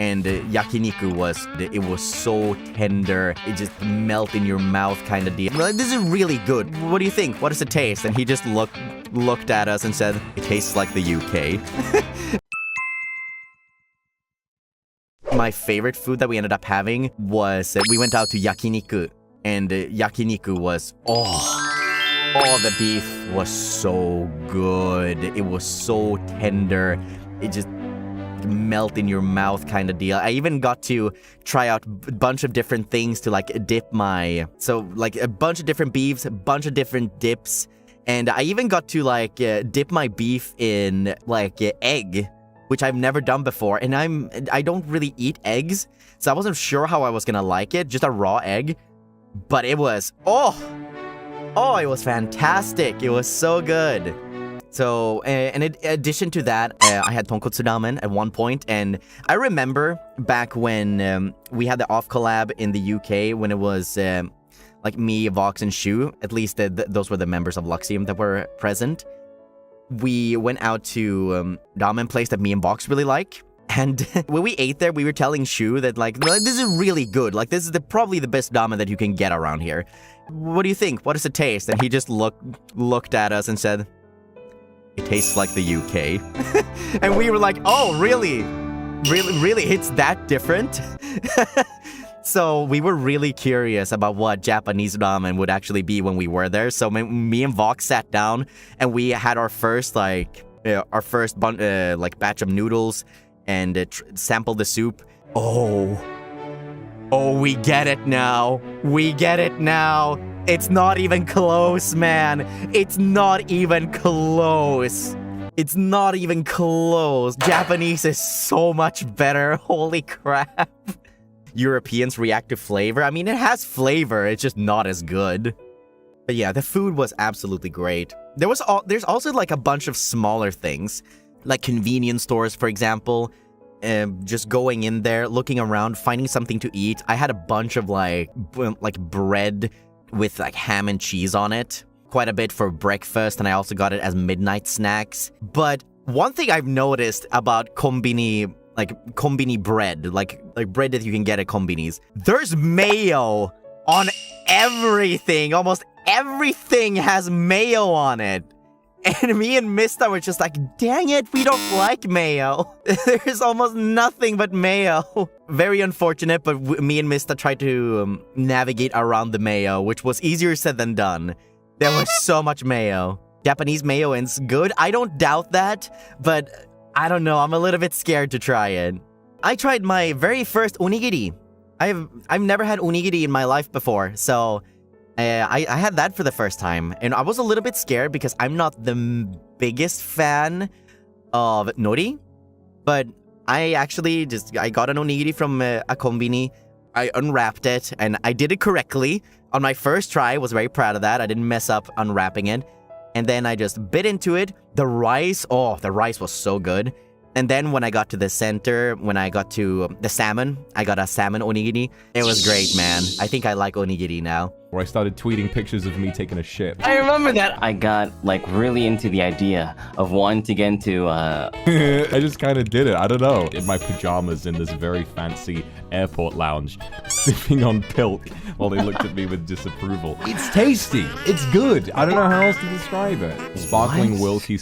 and yakiniku was so tender, it just melt in your mouth kind of deal. Like, this is really good. What do you think? What does it taste? And he just looked at us and said, it tastes like the UK. My favorite food that we ended up having was we went out to yakiniku, and yakiniku was the beef was so good. It was so tender. It just melt in your mouth kind of deal. I even got to try out a bunch of different things to like dip like a bunch of different beefs, a bunch of different dips, and I even got to like dip my beef in like egg, which I've never done before, and I don't really eat eggs, so I wasn't sure how I was gonna like it, just a raw egg, but it was it was fantastic. It was so good. So, in addition to that, I had tonkotsu ramen at one point, and I remember back when we had the off collab in the UK when it was like me, Vox, and Shu. At least those were the members of Luxiem that were present. We went out to ramen place that me and Vox really like. And when we ate there, we were telling Shu that like this is really good. Like this is probably the best ramen that you can get around here. What do you think? What does it taste? And he just looked at us and said, it tastes like the UK. And we were like, oh, really? Really? It's that different? So we were really curious about what Japanese ramen would actually be when we were there. So me and Vox sat down and we had our first batch of noodles and sampled the soup. Oh, we get it now. We get it now. It's not even close, man. It's not even close. It's not even close. Japanese is so much better. Holy crap. Europeans react to flavor. I mean, it has flavor. It's just not as good. But yeah, the food was absolutely great. There's also like a bunch of smaller things, like convenience stores, for example. Just going in there, looking around, finding something to eat. I had a bunch of like bread with like ham and cheese on it. Quite a bit for breakfast, and I also got it as midnight snacks. But one thing I've noticed about kombini bread, like bread that you can get at konbinis, there's mayo on everything. Almost everything has mayo on it. And me and Mista were just like, dang it, we don't like mayo. There's almost nothing but mayo. Very unfortunate, but me and Mista tried to navigate around the mayo, which was easier said than done. There was so much mayo. Japanese mayo is good. I don't doubt that, but I don't know. I'm a little bit scared to try it. I tried my very first onigiri. I've never had onigiri in my life before, so I had that for the first time, and I was a little bit scared because I'm not the biggest fan of nori, but I got an onigiri from a konbini. I unwrapped it, and I did it correctly. On my first try, I was very proud of that. I didn't mess up unwrapping it. And then I just bit into it. The rice was so good. And then when I got to the center, when I got to the salmon, I got a salmon onigiri. It was great, man. I think I like onigiri now. Where I started tweeting pictures of me taking a shit. I remember that. I got like really into the idea of wanting to get into I just kind of did it. I don't know. In my pajamas in this very fancy airport lounge, sipping on pilk while they looked at me with disapproval. It's tasty. It's good. I don't know how else to describe it. Sparkling Wilkie